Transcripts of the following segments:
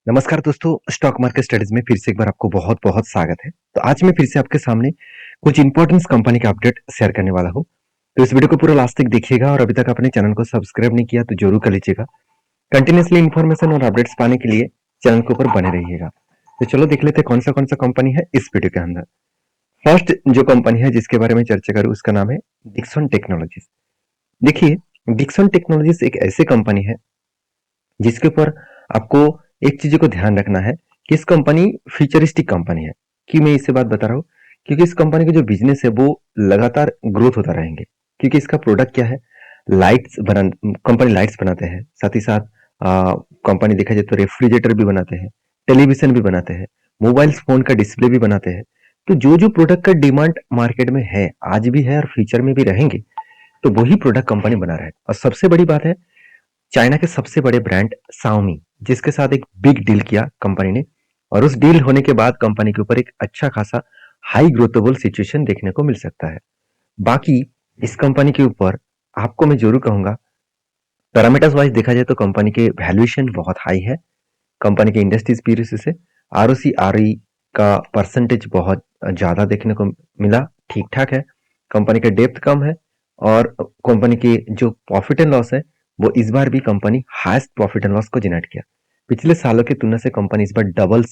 नमस्कार दोस्तों, stock market studies में फिर से एक बार आपको बहुत-बहुत स्वागत है। तो आज मैं फिर से आपके सामने कुछ इंपॉर्टेंट कंपनी का अपडेट शेयर करने वाला हूँ। तो इस वीडियो को पूरा लास्ट तक देखिएगा और अभी तक अपने चैनल को सब्सक्राइब नहीं किया तो जरूर कर लीजिएगा। कंटिन्यूअसली इन्फॉर्मेशन और अपडेट्स पाने के लिए चैनल के ऊपर बने रहिएगा। तो चलो देख लेते हैं कौन सा कंपनी है इस वीडियो के अंदर। फर्स्ट जो कंपनी है जिसके बारे में चर्चा करूँ उसका नाम है डिक्सन टेक्नोलॉजीज। देखिए, डिक्सन टेक्नोलॉजीज एक ऐसी कंपनी है जिसके ऊपर आपको एक चीज को ध्यान रखना है कि इस कंपनी फ्यूचरिस्टिक कंपनी है। कि मैं इससे बात बता रहा हूँ क्योंकि इस कंपनी का जो बिजनेस है वो लगातार ग्रोथ होता रहेंगे। क्योंकि इसका प्रोडक्ट क्या है, लाइट्स बना कंपनी लाइट्स बनाते हैं, साथ ही साथ कंपनी देखा जाए तो रेफ्रिजरेटर भी बनाते हैं, टेलीविजन भी बनाते हैं, मोबाइल फोन का डिस्प्ले भी बनाते हैं। तो जो जो प्रोडक्ट का डिमांड मार्केट में है, आज भी है और फ्यूचर में भी रहेंगे, तो वही प्रोडक्ट कंपनी बना रहा है। और सबसे बड़ी बात है, चाइना के सबसे बड़े ब्रांड Xiaomi जिसके साथ एक बिग डील किया कंपनी ने, और उस डील होने के बाद कंपनी के ऊपर एक अच्छा खासा हाई ग्रोथेबल सिचुएशन देखने को मिल सकता है। बाकी इस कंपनी के ऊपर आपको मैं जरूर कहूंगा, पैरामीटर्स वाइज देखा जाए तो कंपनी के वैल्यूएशन बहुत हाई है। कंपनी के इंडस्ट्रीज पीर से आरओसी आरई का परसेंटेज बहुत ज्यादा देखने को मिला, ठीक ठाक है। कंपनी का डेप्थ कम है और कंपनी की जो प्रॉफिट एंड लॉस है वो इस बार भी company highest profit and loss को जनरेट किया। पिछले सालों की तुलना से कंपनी इस बार डबल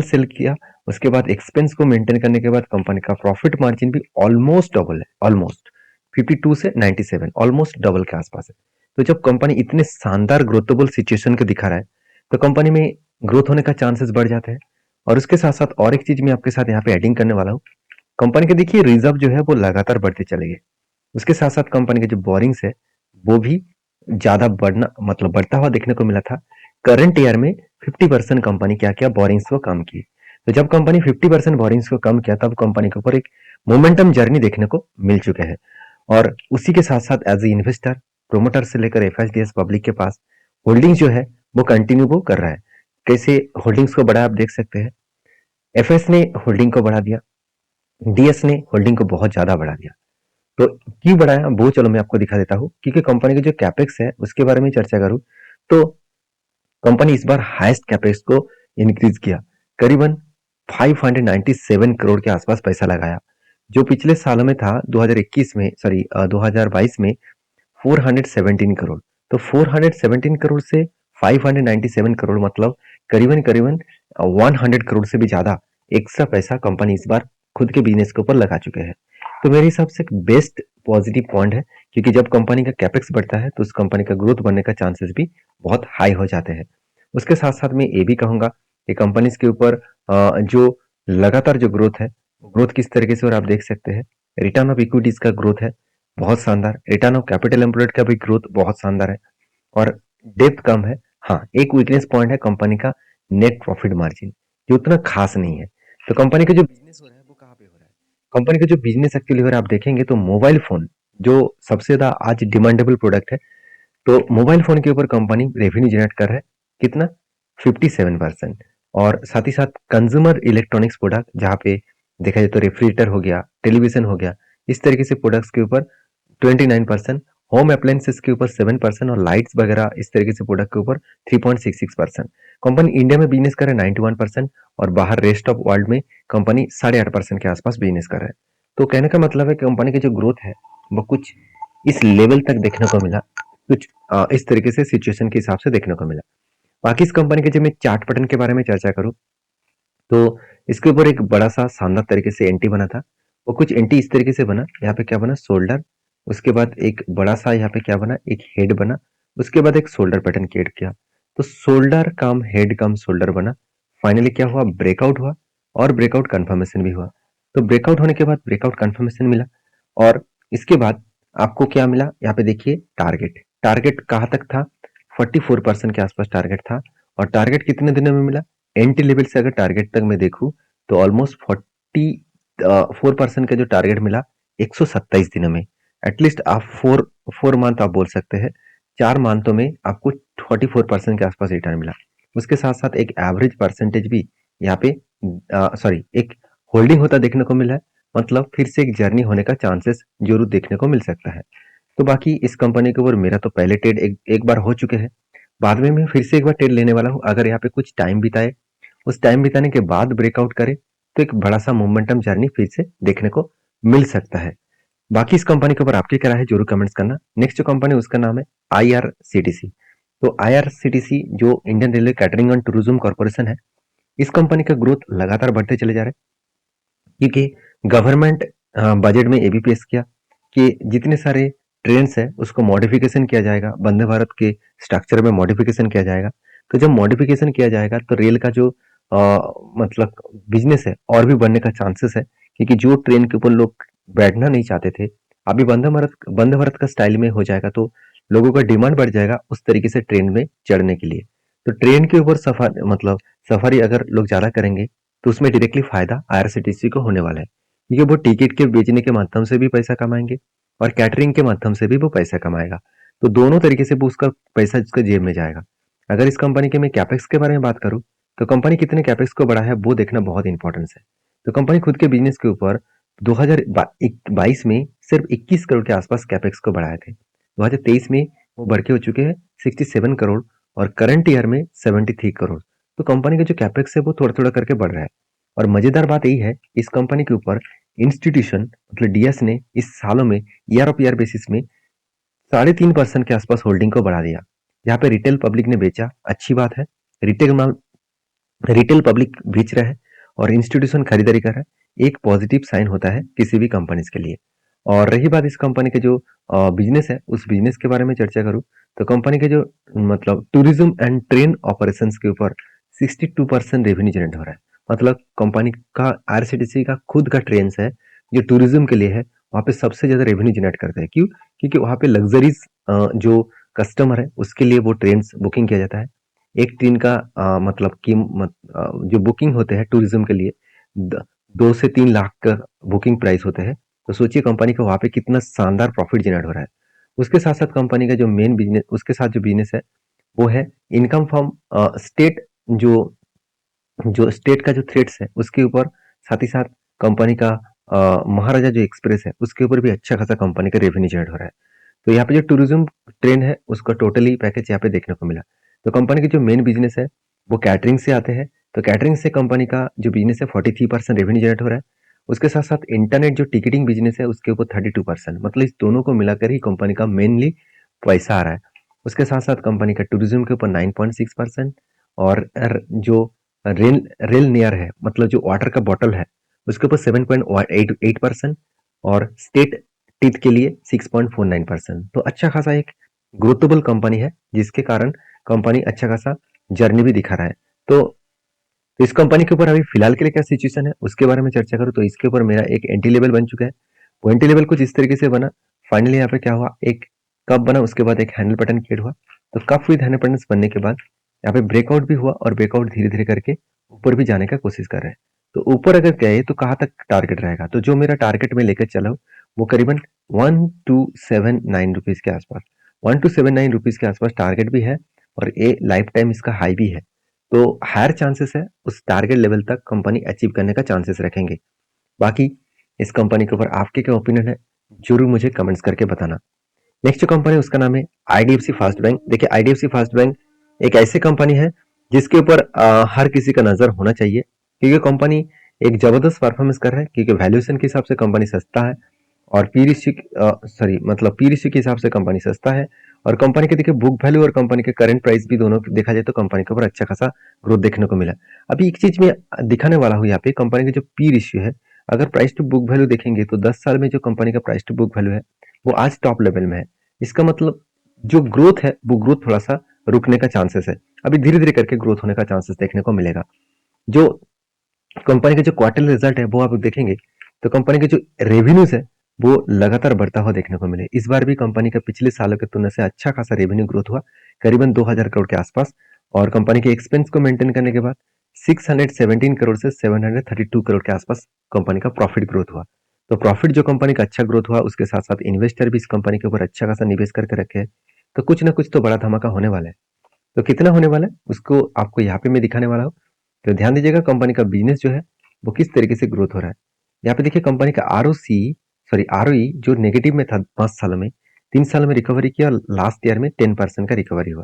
सेल किया। उसके बाद एक्सपेंस को मेंटेन करने के बाद कंपनी का प्रॉफिट मार्जिन भी ऑलमोस्ट डबल है, ऑलमोस्ट 52 से 97, ऑलमोस्ट डबल के आसपास है। तो जब कंपनी इतने शानदार ग्रोथेबल सिचुएशन को दिखा रहा है तो कंपनी में ग्रोथ होने का चांसेस बढ़ जाते हैं। और उसके साथ साथ और एक चीज मैं आपके साथ यहाँ पे एडिंग करने वाला हूँ। कंपनी के देखिए रिजर्व जो है वो लगातार बढ़ते चले गए। उसके साथ साथ कंपनी के जो बोरिंग्स है वो भी ज्यादा बढ़ना मतलब बढ़ता हुआ देखने को मिला था। करंट ईयर में 50% कंपनी क्या किया, बोरिंग्स को कम किए। तो जब कंपनी 50% बोरिंग्स को कम किया तब कंपनी के ऊपर एक मोमेंटम जर्नी देखने को मिल चुके हैं। और उसी के साथ साथ एज ए इन्वेस्टर, प्रोमोटर से लेकर एफएसडीएस पब्लिक के पास होल्डिंग्स जो है वो कंटिन्यू वो कर रहा है। कैसे होल्डिंग्स को बढ़ा आप देख सकते हैं। एफएस ने होल्डिंग को बढ़ा दिया, डीएस ने होल्डिंग को बहुत ज्यादा बढ़ा दिया। तो क्यों बढ़ाया वो चलो मैं आपको दिखा देता हूँ। क्योंकि कंपनी के जो कैपेक्स है उसके बारे में चर्चा करूँ तो कंपनी इस बार हाईएस्ट कैपेक्स को इंक्रीज किया, करीबन 597 करोड़ के आसपास पैसा लगाया। जो पिछले सालों में था 2021 में, सॉरी 2022 में 417 करोड़। तो 417 करोड़ से 597 करोड़ मतलब करीबन करीबन 100 करोड़ से भी ज्यादा एक्स्ट्रा पैसा कंपनी इस बार खुद के बिजनेस के ऊपर लगा चुके हैं। तो मेरे हिसाब से एक बेस्ट पॉजिटिव पॉइंट है। क्योंकि जब कंपनी का कैपेक्स बढ़ता है तो उस कंपनी का ग्रोथ बनने का चांसेस भी बहुत हाई हो जाते हैं। उसके साथ साथ मैं ये भी कहूंगा कि कंपनीज के ऊपर जो लगातार जो ग्रोथ है, ग्रोथ किस तरीके से और आप देख सकते हैं। रिटर्न ऑफ इक्विटीज का ग्रोथ है बहुत शानदार, रिटर्न ऑफ कैपिटल एम्प्लॉयड का भी ग्रोथ बहुत शानदार है, और डेप्थ कम है। हाँ, एक वीकनेस पॉइंट है कंपनी का नेट प्रॉफिट मार्जिन, जो उतना खास नहीं है। तो कंपनी का जो बिजनेस हो रहा है वो कहाँ पे हो रहा है, कंपनी का जो बिजनेस एक्चुअली हो रहा है आप देखेंगे तो मोबाइल फोन जो सबसे ज्यादा आज डिमांडेबल प्रोडक्ट है। तो मोबाइल फोन के ऊपर कंपनी रेवेन्यू जनरेट कर रहा है कितना, 57%। और साथ ही साथ कंज्यूमर इलेक्ट्रॉनिक्स प्रोडक्ट जहाँ पे देखा जाए तो रेफ्रिजरेटर हो गया, टेलीविजन हो गया, इस तरीके से प्रोडक्ट्स के ऊपर 29%, होम अप्लायंसेस के ऊपर 7% और लाइट्स वगैरह इस तरीके से प्रोडक्ट के ऊपर 3.66%। कंपनी इंडिया में बिजनेस कर रहा है 91% और बाहर रेस्ट ऑफ वर्ल्ड में कंपनी 8.5% के आसपास बिजनेस कर रहा है। तो कहने का मतलब है कि कंपनी की जो ग्रोथ है वो कुछ इस लेवल तक देखने को मिला, कुछ इस तरीके से सिचुएशन के हिसाब से देखने को मिला। बाकी इस कंपनी के जब मैं चार्ट पैटर्न के बारे में चर्चा करूं तो इसके ऊपर एक बड़ा सा शानदार तरीके से एंटी बना था। वो कुछ एंटी इस तरीके से बना, यहाँ पे क्या बना, शोल्डर, उसके बाद एक बड़ा सा यहाँ पे क्या बना, एक हेड बना, उसके बाद एक शोल्डर पैटर्न क्रिएट किया। तो शोल्डर कम हेड कम शोल्डर बना, फाइनली क्या हुआ, ब्रेकआउट हुआ और ब्रेकआउट कंफर्मेशन भी हुआ। तो ब्रेकआउट होने के बाद ब्रेकआउट कंफर्मेशन मिला और इसके बाद आपको क्या मिला, यहाँ पे देखिए टारगेट, टारगेट कहाँ तक था, 44% के आसपास टारगेट था। और टारगेट कितने दिनों में मिला, एंट्री लेवल से अगर टारगेट तक मैं देखूं तो ऑलमोस्ट 44% का जो टारगेट मिला 127 दिनों में। एटलीस्ट आप फोर फोर मंथ आप बोल सकते हैं, 4 मंथों में आपको 44% के आसपास रिटर्न मिला। उसके साथ साथ एक एवरेज परसेंटेज भी यहाँ पे सॉरी एक होल्डिंग होता देखने को मिला है। मतलब फिर से एक जर्नी होने का चांसेस जरूर देखने को मिल सकता है। तो बाकी इस कंपनी के ऊपर मेरा तो पहले ट्रेड एक बार हो चुके हैं बाद में मैं फिर से एक बार ट्रेड लेने वाला हूँ। अगर यहाँ पे कुछ टाइम बिताए, उस टाइम बिताने के बाद ब्रेकआउट करे तो एक बड़ा सा मोमेंटम जर्नी फिर से देखने को मिल सकता है। बाकी इस कंपनी के ऊपर आपकी क्या राय है जरूर कमेंट्स करना। नेक्स्ट जो कंपनी उसका नाम है IRCTC। तो IRCTC जो Indian railway catering and tourism corporation है, इस कंपनी का ग्रोथ लगातार बढ़ते चले जा रहे हैं, क्योंकि गवर्नमेंट बजट में ये भी पेश किया कि जितने सारे ट्रेन्स है उसको मॉडिफिकेशन किया जाएगा, वंदे भारत के स्ट्रक्चर में मॉडिफिकेशन किया जाएगा। तो जब मॉडिफिकेशन किया जाएगा तो रेल का जो मतलब बिजनेस है और भी बढ़ने का चांसेस है, क्योंकि जो ट्रेन के ऊपर लोग बैठना नहीं चाहते थे, अभी वंदे भारत का स्टाइल में हो जाएगा तो लोगों का डिमांड बढ़ जाएगा उस तरीके से ट्रेन में चढ़ने के लिए। तो ट्रेन के ऊपर सफर मतलब सफर अगर लोग ज्यादा करेंगे तो उसमें डायरेक्टली फायदा IRCTC को होने वाला है, क्योंकि वो टिकट के बेचने के माध्यम से भी पैसा कमाएंगे और कैटरिंग के माध्यम से भी वो पैसा कमाएगा। तो दोनों तरीके से वो उसका पैसा उसके जेब में जाएगा। अगर इस कंपनी के मैं कैपेक्स के बारे में बात करूं तो कंपनी कितने कैपेक्स को बढ़ा है वो देखना बहुत इंपॉर्टेंस है। तो कंपनी खुद के बिजनेस के ऊपर 2022 में सिर्फ 21 करोड़ के आसपास कैपेक्स को बढ़ाए थे। 2023 में वो बढ़ के हो चुके हैं 67 करोड़ और करंट ईयर में 73 करोड़। तो कंपनी का जो कैपेक्स है वो थोड़ा थोड़ा करके बढ़ रहा है। और मजेदार बात यही है, इस कंपनी के ऊपर इंस्टीट्यूशन मतलब DS ने इस सालों में ईयर ऑफ ईयर बेसिस में 3.5% के आसपास होल्डिंग को बढ़ा दिया। यहाँ पे रिटेल पब्लिक ने बेचा, अच्छी बात है। रिटेल माल रिटेल पब्लिक बेच रहा है और इंस्टीट्यूशन खरीदारी कर रहा है, एक पॉजिटिव साइन होता है किसी भी कंपनीज के लिए। और रही बात इस कंपनी के जो बिजनेस है उस बिजनेस के बारे में चर्चा करूँ तो कंपनी के जो मतलब टूरिज्म एंड ट्रेन ऑपरेशन के ऊपर 62% रेवेन्यू जनरेट हो रहा है। मतलब कंपनी का IRCTC का खुद का ट्रेन है जो टूरिज्म के लिए है, वहाँ पे सबसे ज्यादा रेवेन्यू जनरेट करता है। क्यों? क्योंकि वहाँ पे लग्जरीज जो कस्टमर है उसके लिए वो ट्रेन बुकिंग किया जाता है। एक ट्रेन का मतलब जो बुकिंग होते हैं टूरिज्म के लिए 2 से 3 लाख का बुकिंग प्राइस होते हैं। तो सोचिए कंपनी को वहाँ पे कितना शानदार प्रॉफिट जनरेट हो रहा है। उसके साथ साथ कंपनी का जो मेन बिजनेस उसके साथ जो बिजनेस है वो है इनकम फ्रॉम स्टेट, जो जो स्टेट का जो थ्रेड्स है उसके ऊपर। साथ ही साथ कंपनी का महाराजा जो एक्सप्रेस है उसके ऊपर भी अच्छा खासा कंपनी का रेवेन्यू जनरेट हो रहा है। तो यहाँ पे जो टूरिज्म ट्रेन है उसका टोटली पैकेज यहाँ पे देखने को मिला। तो कंपनी की जो मेन बिजनेस है वो कैटरिंग से आते हैं। तो कैटरिंग से कंपनी का जो बिजनेस है 43% रेवेन्यू जनरेट हो रहा है। उसके साथ साथ इंटरनेट जो टिकटिंग बिजनेस है उसके ऊपर 32%, मतलब इस दोनों को मिलाकर ही कंपनी का मेनली पैसा आ रहा है। उसके साथ साथ कंपनी का टूरिज्म के ऊपर 9.6% और जो रेल रेल नियर है मतलब जो वाटर का बॉटल है उसके ऊपर 7.88% और स्टेट टीथ के लिए 6.49%। तो अच्छा खासा एक ग्रोथेबल कंपनी है जिसके कारण कंपनी अच्छा खासा जर्नी भी दिखा रहा है। तो इस कंपनी के ऊपर अभी फिलहाल के लिए क्या सिचुएशन है उसके बारे में चर्चा करूँ तो इसके ऊपर मेरा एक एंट्री लेवल बन चुका है। वो एंट्री लेवल कुछ इस तरीके से बना। फाइनली यहाँ पे क्या हुआ, एक कप बना, उसके बाद एक हैंडल बटन क्रिएट हुआ। तो कप विद हैंडल बटन बनने के बाद यहाँ पे ब्रेकआउट भी हुआ और ब्रेकआउट धीरे धीरे करके ऊपर भी जाने का कोशिश कर रहे हैं। तो ऊपर अगर गए तो कहाँ तक टारगेट रहेगा, तो जो मेरा टारगेट में लेकर चला हूँ वो करीबन 1279 रुपीज के आसपास, 1279 रुपीज के आसपास टारगेट भी है और ये लाइफ टाइम इसका हाई भी है। तो हायर चांसेस है उस टारगेट लेवल तक कंपनी अचीव करने का चांसेस रखेंगे। बाकी इस कंपनी के ऊपर आपके क्या ओपिनियन है जरूर मुझे कमेंट्स करके बताना। नेक्स्ट जो कंपनी है उसका नाम है IDFC फास्ट बैंक। देखिए IDFC फास्ट बैंक एक ऐसी कंपनी है जिसके ऊपर हर किसी का नजर होना चाहिए, क्योंकि कंपनी एक जबरदस्त परफॉर्मेंस कर रहा है, क्योंकि वैल्यूएशन के हिसाब से कंपनी सस्ता है और पी रेशियो के हिसाब से कंपनी सस्ता है। और कंपनी के देखिए बुक वैल्यू और कंपनी के करंट प्राइस भी दोनों देखा जाए तो कंपनी के ऊपर अच्छा खासा ग्रोथ देखने को मिला। अभी एक चीज में दिखाने वाला हूँ यहाँ पे, कंपनी का जो पी रेशियो है, अगर प्राइस टू बुक वैल्यू देखेंगे तो 10 साल में जो कंपनी का प्राइस टू बुक वैल्यू है वो आज टॉप लेवल में है। इसका मतलब जो ग्रोथ है वो ग्रोथ थोड़ा सा रुकने का चांसेस है, अभी धीरे धीरे करके ग्रोथ होने का चांसेस देखने को मिलेगा। जो कंपनी का जो क्वार्टरली रिजल्ट है वो आप देखेंगे तो कंपनी के जो रेवेन्यूज है वो लगातार बढ़ता हुआ देखने को मिले। इस बार भी कंपनी का पिछले सालों की तुलना से अच्छा खासा रेवेन्यू ग्रोथ हुआ, करीबन 2000 करोड़ के आसपास। और कंपनी के एक्सपेंस को मेंटेन करने के बाद 617 करोड़ से 732 करोड़ के आसपास कंपनी का प्रॉफिट ग्रोथ हुआ। तो प्रॉफिट जो कंपनी का अच्छा ग्रोथ हुआ उसके साथ साथ इन्वेस्टर भी इस कंपनी के ऊपर अच्छा खासा निवेश करके रखे हैं। तो कुछ ना कुछ तो बड़ा धमाका होने वाला है। तो कितना होने वाला है उसको आपको यहाँ पे मैं दिखाने वाला हूँ। तो ध्यान दीजिएगा कंपनी का बिजनेस जो है वो किस तरीके से ग्रोथ हो रहा है। यहाँ पे देखिए कंपनी का ROE जो नेगेटिव में था 5 सालों में, 3 सालों में रिकवरी किया और लास्ट ईयर में 10% का रिकवरी हुआ।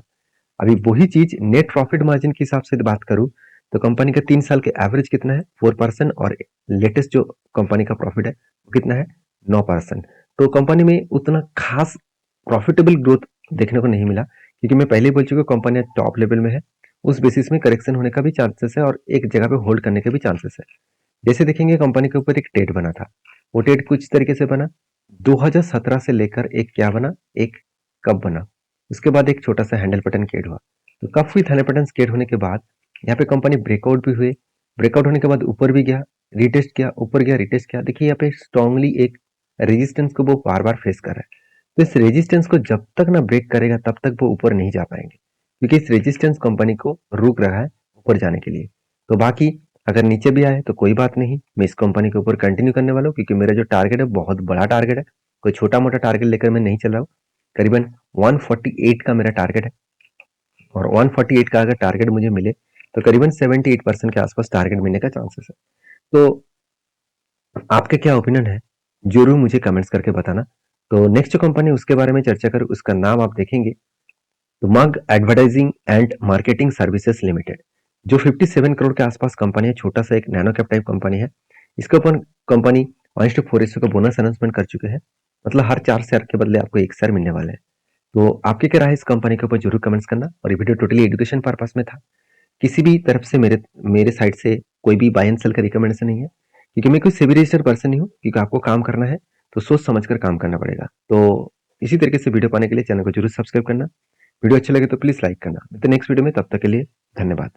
अभी वही चीज नेट प्रॉफिट मार्जिन के हिसाब से बात करूं तो कंपनी का 3 साल के एवरेज कितना है 4%, और लेटेस्ट जो कंपनी का प्रॉफिट है वो कितना है 9%। तो कंपनी में उतना खास प्रॉफिटेबल ग्रोथ देखने को नहीं मिला, क्योंकि मैं पहले ही बोल चुका कंपनी टॉप लेवल में है, उस बेसिस में करेक्शन होने का भी चांसेस है और एक जगह पे होल्ड करने के भी चांसेस है। जैसे देखेंगे कंपनी के ऊपर एक टेट बना था, वो टेट कुछ तरीके से बना 2017 से लेकर एक क्या बना, एक कप बना, उसके बाद एक छोटा सा हैंडल बटन क्रिएट हुआ। तो cup with handle button create होने के बाद यहाँ पे कंपनी ब्रेकआउट भी हुए, ब्रेकआउट होने के बाद ऊपर भी गया, रिटेस्ट किया, ऊपर गया, रिटेस्ट किया। देखिए यहाँ पे स्ट्रांगली एक रेजिस्टेंस को वो बार बार फेस कर रहा है। तो इस रेजिस्टेंस को जब तक ना ब्रेक करेगा तब तक वो ऊपर नहीं जा पाएंगे, क्योंकि इस रेजिस्टेंस कंपनी को रोक रहा है ऊपर जाने के लिए। तो बाकी अगर नीचे भी आए तो कोई बात नहीं, मैं इस कंपनी के ऊपर कंटिन्यू करने वाला हूँ, क्योंकि मेरा जो टारगेट है बहुत बड़ा टारगेट है, कोई छोटा मोटा टारगेट लेकर मैं नहीं चल रहा हूँ। करीबन 148 का मेरा टारगेट है, और 148 का अगर टारगेट मुझे मिले तो करीबन 78% के आसपास टारगेट मिलने का चांसेस है। तो आपके क्या ओपिनियन है जरूर मुझे कमेंट्स करके बताना। तो नेक्स्ट जो कंपनी उसके बारे में चर्चा करूँ, उसका नाम आप देखेंगे तो मग advertising and marketing services limited, जो 57 करोड़ के आसपास कंपनी है, छोटा सा एक नैनो कैप टाइप कंपनी है। इसके ऊपर कंपनी 1:4 का बोनस अनाउंसमेंट कर चुके हैं, मतलब हर 4 शेयर के बदले आपको 1 शेयर मिलने वाला है। तो आपकी क्या राय है इस कंपनी के ऊपर जरूर कमेंट्स करना। और ये वीडियो टोटली एजुकेशन पर्पस में था, किसी भी तरफ से मेरे मेरे साइड से कोई भी बाय एंड सेल का रिकमेंडेशन नहीं है, क्योंकि मैं कोई सेबी रजिस्टर्ड पर्सन नहीं हूँ। क्योंकि आपको काम करना है तो सोच समझ कर काम करना पड़ेगा। तो इसी तरीके से वीडियो पाने के लिए चैनल को जरूर सब्सक्राइब करना, वीडियो अच्छा लगे तो प्लीज लाइक करना। मिलते हैं नेक्स्ट वीडियो में, तब तक के लिए धन्यवाद।